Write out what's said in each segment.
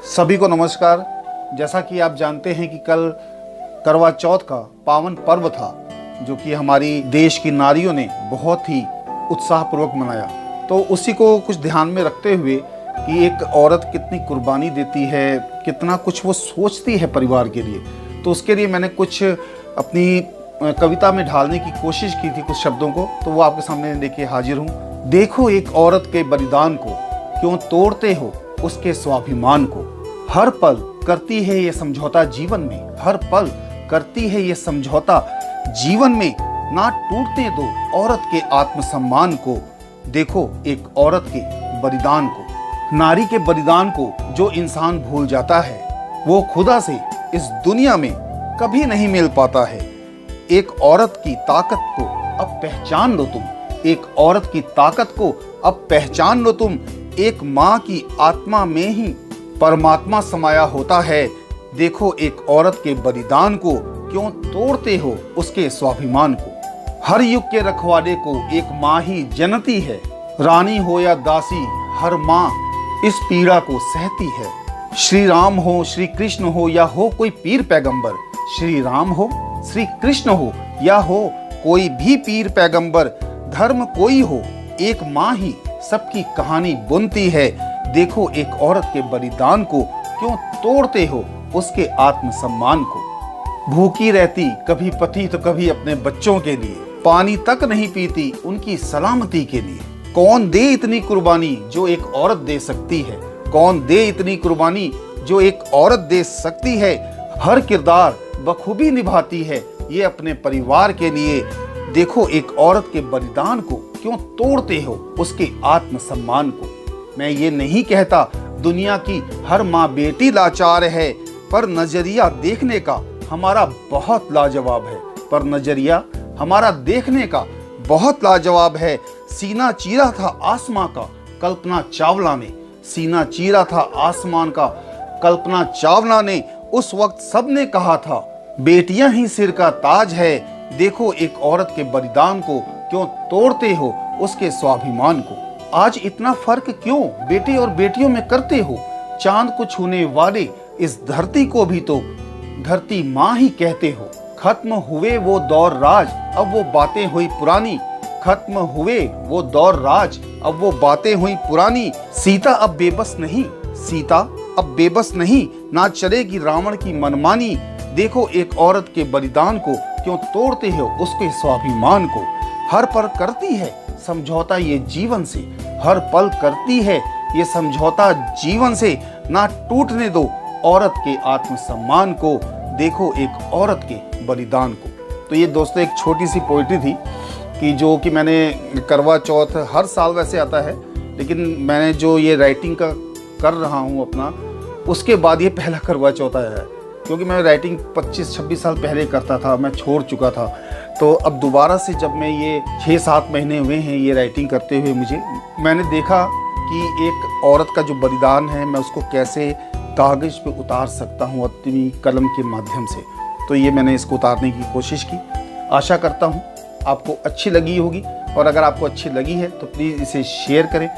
सभी को नमस्कार। जैसा कि आप जानते हैं कि कल करवा चौथ का पावन पर्व था, जो कि हमारी देश की नारियों ने बहुत ही उत्साहपूर्वक मनाया। तो उसी को कुछ ध्यान में रखते हुए कि एक औरत कितनी कुर्बानी देती है, कितना कुछ वो सोचती है परिवार के लिए, तो उसके लिए मैंने कुछ अपनी कविता में ढालने की कोशिश की थी कुछ शब्दों को, तो वो आपके सामने लेके हाजिर हूँ। देखो एक औरत के बलिदान को, क्यों तोड़ते हो उसके स्वाभिमान को। हर पल करती है ये समझौता जीवन में, हर पल करती है ये समझौता जीवन में। ना टूटने दो औरत के आत्मसम्मान को। देखो एक औरत के बलिदान को, नारी के बलिदान को जो इंसान भूल जाता है, वो खुदा से इस दुनिया में कभी नहीं मिल पाता है। एक औरत की ताकत को अब पहचान लो तुम, एक औरत की ताकत को अब पहचान लो तुम। एक माँ की आत्मा में ही परमात्मा समाया होता है। देखो एक औरत के बलिदान को, क्यों तोड़ते हो उसके स्वाभिमान को। हर युग के रखवाले को एक माँ ही जनती है। रानी हो या दासी, हर माँ इस पीड़ा को सहती है। श्री राम हो, श्री कृष्ण हो या हो कोई पीर पैगंबर, श्री राम हो, श्री कृष्ण हो या हो कोई भी पीर पैगंबर, धर्म कोई हो, एक माँ ही सबकी कहानी बुनती है। देखो एक औरत के बलिदान को, क्यों तोड़ते हो उसके आत्मसम्मान को। भूखी रहती कभी पति तो कभी अपने बच्चों के लिए, पानी तक नहीं पीती उनकी सलामती के लिए। कौन दे इतनी कुर्बानी जो एक औरत दे सकती है, कौन दे इतनी कुर्बानी जो एक औरत दे सकती है। हर किरदार बखूबी निभाती है ये अपने परिवार के लिए। देखो एक औरत के बलिदान को, क्यों तोड़ते हो उसके आत्मसम्मान को। मैं ये नहीं कहता दुनिया की हर माँ बेटी लाचार है, पर नजरिया देखने का हमारा बहुत लाजवाब है, पर नजरिया हमारा देखने का बहुत लाजवाब है। सीना चीरा था आसमां का कल्पना चावला ने, सीना चीरा था आसमान का कल्पना चावला ने। उस वक्त सबने कहा था बेटियां ही सिर का ताज है। देखो एक औरत के बलिदान को, क्यों तोड़ते हो उसके स्वाभिमान को। आज इतना फर्क क्यों बेटे और बेटियों में करते हो। चांद को छूने वाले इस धरती को भी तो धरती माँ ही कहते हो। खत्म हुए वो दौर राज, अब वो बातें हुई पुरानी। खत्म हुए वो दौर राज, अब वो बातें हुई पुरानी। सीता अब बेबस नहीं, सीता अब बेबस नहीं, ना चलेगी रावण की मनमानी। देखो एक औरत के बलिदान को, क्यों तोड़ते हो उसके स्वाभिमान को। हर पल करती है समझौता ये जीवन से, हर पल करती है ये समझौता जीवन से। ना टूटने दो औरत के आत्मसम्मान को। देखो एक औरत के बलिदान को। तो ये दोस्तों एक छोटी सी पोइट्री थी कि जो कि मैंने करवा चौथ हर साल वैसे आता है, लेकिन मैंने जो ये राइटिंग का कर रहा हूँ अपना, उसके बाद ये पहला करवा चौथ आया है। क्योंकि मैं राइटिंग 25-26 साल पहले करता था, मैं छोड़ चुका था। तो अब दोबारा से जब मैं ये 6-7 महीने हुए हैं ये राइटिंग करते हुए, मैंने देखा कि एक औरत का जो बलिदान है, मैं उसको कैसे कागज़ पे उतार सकता हूँ अपनी कलम के माध्यम से। तो ये मैंने इसको उतारने की कोशिश की। आशा करता हूँ आपको अच्छी लगी होगी, और अगर आपको अच्छी लगी है तो प्लीज़ इसे शेयर करें,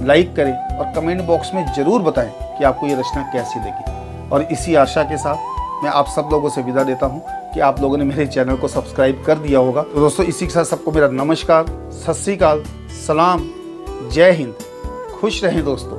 लाइक करें और कमेंट बॉक्स में ज़रूर बताएं कि आपको ये रचना कैसी लगी। और इसी आशा के साथ मैं आप सब लोगों से विदा लेता हूँ कि आप लोगों ने मेरे चैनल को सब्सक्राइब कर दिया होगा। तो दोस्तों इसी के साथ सबको मेरा नमस्कार, सत श्री अकाल, सलाम, जय हिंद, खुश रहें दोस्तों।